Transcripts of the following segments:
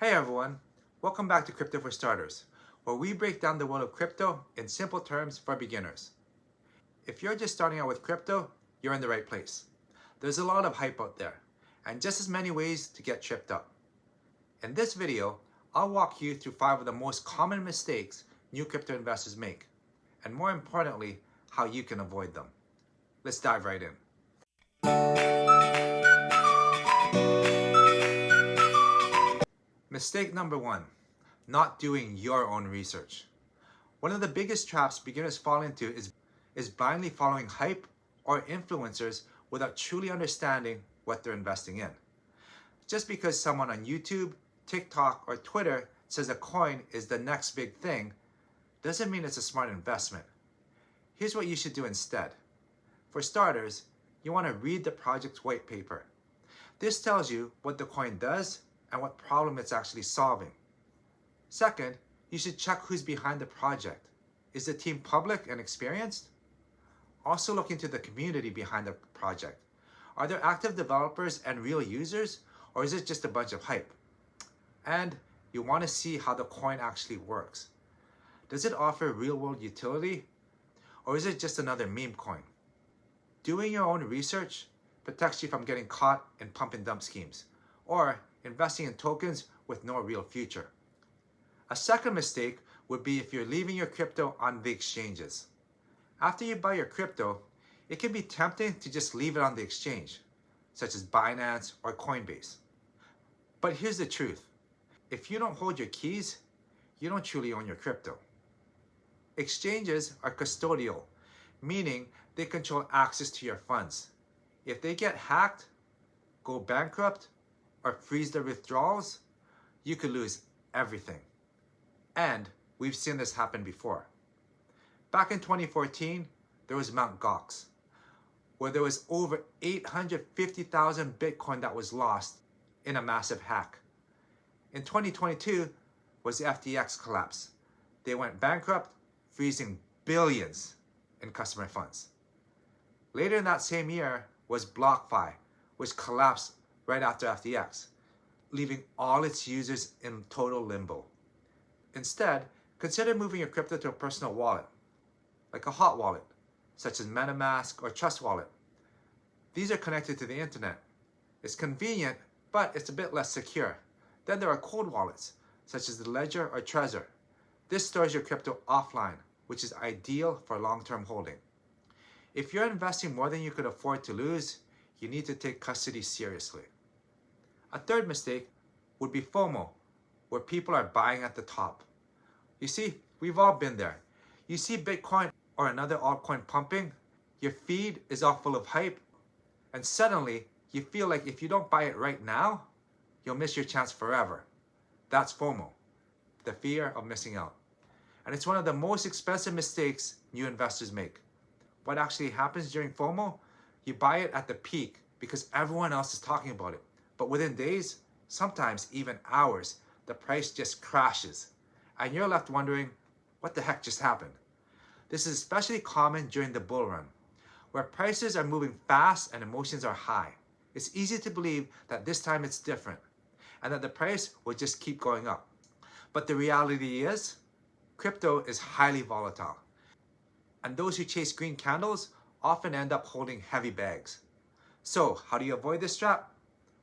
Hey everyone, welcome back to Crypto for Starters, where we break down the world of crypto in simple terms for beginners. If you're just starting out with crypto, you're in the right place. There's a lot of hype out there, and just as many ways to get tripped up. In this video, I'll walk you through 5 of the most common mistakes new crypto investors make, and more importantly, how you can avoid them. Let's dive right in. Mistake number 1, not doing your own research. One of the biggest traps beginners fall into is blindly following hype or influencers without truly understanding what they're investing in. Just because someone on YouTube, TikTok, or Twitter says a coin is the next big thing, doesn't mean it's a smart investment. Here's what you should do instead. For starters, you want to read the project's white paper. This tells you what the coin does and what problem it's actually solving. Second, you should check who's behind the project. Is the team public and experienced? Also look into the community behind the project. Are there active developers and real users, or is it just a bunch of hype? And you want to see how the coin actually works. Does it offer real-world utility, or is it just another meme coin? Doing your own research protects you from getting caught in pump and dump schemes, or investing in tokens with no real future. A second mistake would be if you're leaving your crypto on the exchanges. After you buy your crypto, it can be tempting to just leave it on the exchange, such as Binance or Coinbase. But here's the truth. If you don't hold your keys, you don't truly own your crypto. Exchanges are custodial, meaning they control access to your funds. If they get hacked, go bankrupt, or freeze their withdrawals, you could lose everything. And we've seen this happen before. Back in 2014, there was Mt. Gox, where there was over 850,000 Bitcoin that was lost in a massive hack. In 2022 was the FTX collapse. They went bankrupt, freezing billions in customer funds. Later in that same year was BlockFi, which collapsed right after FTX, leaving all its users in total limbo. Instead, consider moving your crypto to a personal wallet, like a hot wallet, such as MetaMask or Trust Wallet. These are connected to the internet. It's convenient, but it's a bit less secure. Then there are cold wallets, such as the Ledger or Trezor. This stores your crypto offline, which is ideal for long-term holding. If you're investing more than you could afford to lose, you need to take custody seriously. A third mistake would be FOMO, where people are buying at the top. You see, we've all been there. You see Bitcoin or another altcoin pumping, your feed is all full of hype, and suddenly you feel like if you don't buy it right now, you'll miss your chance forever. That's FOMO, the fear of missing out. And it's one of the most expensive mistakes new investors make. What actually happens during FOMO? You buy it at the peak because everyone else is talking about it. But within days, sometimes even hours, the price just crashes. And you're left wondering, what the heck just happened? This is especially common during the bull run, where prices are moving fast and emotions are high. It's easy to believe that this time it's different, and that the price will just keep going up. But the reality is, crypto is highly volatile. And those who chase green candles often end up holding heavy bags. So, how do you avoid this trap?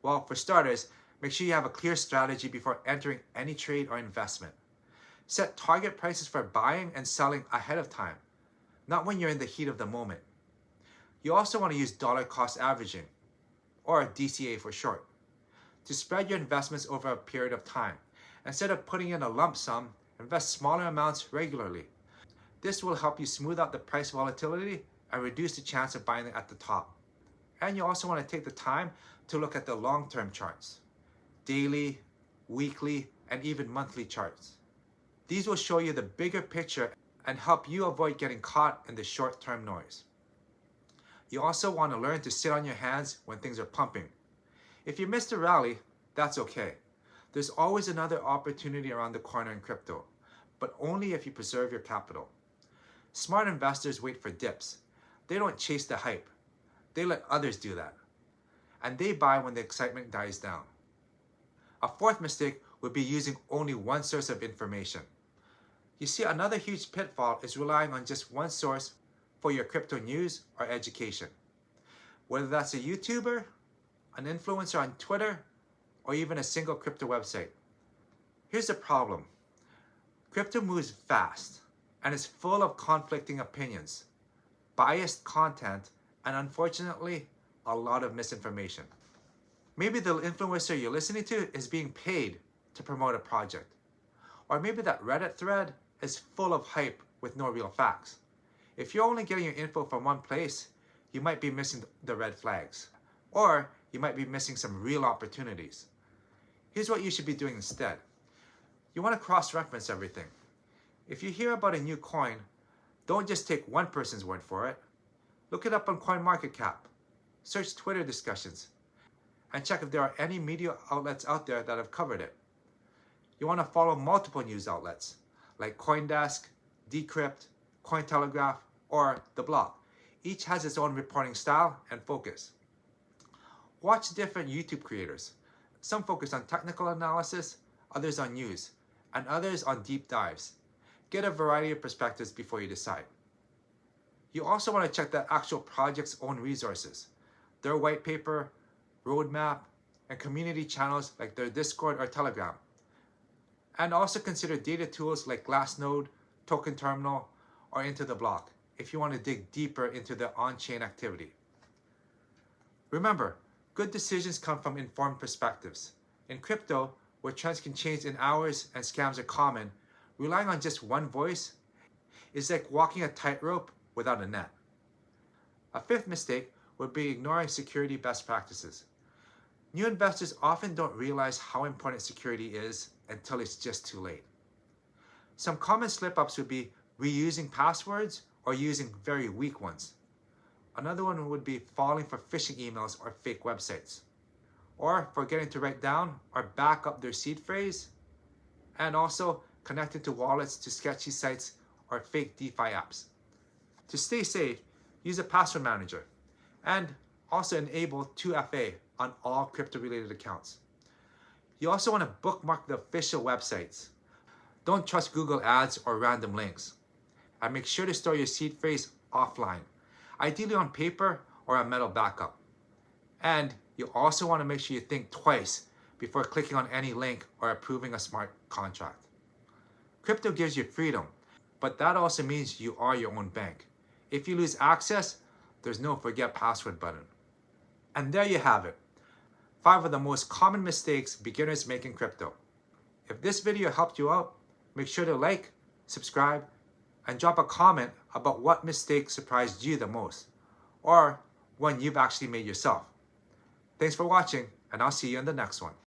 Well, for starters, make sure you have a clear strategy before entering any trade or investment. Set target prices for buying and selling ahead of time, not when you're in the heat of the moment. You also want to use dollar cost averaging, or DCA for short, to spread your investments over a period of time. Instead of putting in a lump sum, invest smaller amounts regularly. This will help you smooth out the price volatility and reduce the chance of buying it at the top. And you also want to take the time to look at the long-term charts, daily, weekly, and even monthly charts. These will show you the bigger picture and help you avoid getting caught in the short-term noise. You also want to learn to sit on your hands when things are pumping. If you missed a rally, that's okay. There's always another opportunity around the corner in crypto, but only if you preserve your capital. Smart investors wait for dips. They don't chase the hype. They let others do that. And they buy when the excitement dies down. A fourth mistake would be using only one source of information. You see, another huge pitfall is relying on just one source for your crypto news or education. Whether that's a YouTuber, an influencer on Twitter, or even a single crypto website. Here's the problem. Crypto moves fast and is full of conflicting opinions, biased content, and unfortunately, a lot of misinformation. Maybe the influencer you're listening to is being paid to promote a project. Or maybe that Reddit thread is full of hype with no real facts. If you're only getting your info from one place, you might be missing the red flags. Or you might be missing some real opportunities. Here's what you should be doing instead. You want to cross-reference everything. If you hear about a new coin, don't just take one person's word for it. Look it up on CoinMarketCap. Search Twitter discussions. And check if there are any media outlets out there that have covered it. You want to follow multiple news outlets like CoinDesk, Decrypt, Cointelegraph, or The Block. Each has its own reporting style and focus. Watch different YouTube creators. Some focus on technical analysis, others on news, and others on deep dives. Get a variety of perspectives before you decide. You also want to check the actual project's own resources, their white paper, roadmap, and community channels like their Discord or Telegram. And also consider data tools like Glassnode, Token Terminal, or Into the Block if you want to dig deeper into the on-chain activity. Remember, good decisions come from informed perspectives. In crypto, where trends can change in hours and scams are common, relying on just one voice is like walking a tightrope without a net. A fifth mistake would be ignoring security best practices. New investors often don't realize how important security is until it's just too late. Some common slip-ups would be reusing passwords or using very weak ones. Another one would be falling for phishing emails or fake websites, or forgetting to write down or back up their seed phrase, and also connecting to wallets to sketchy sites or fake DeFi apps. To stay safe, use a password manager, and also enable 2FA on all crypto-related accounts. You also want to bookmark the official websites. Don't trust Google ads or random links. And make sure to store your seed phrase offline, ideally on paper or a metal backup. And you also want to make sure you think twice before clicking on any link or approving a smart contract. Crypto gives you freedom, but that also means you are your own bank. If you lose access, there's no forget password button. And there you have it. 5 of the most common mistakes beginners make in crypto. If this video helped you out, make sure to like, subscribe, and drop a comment about what mistake surprised you the most, or one you've actually made yourself. Thanks for watching, and I'll see you in the next one.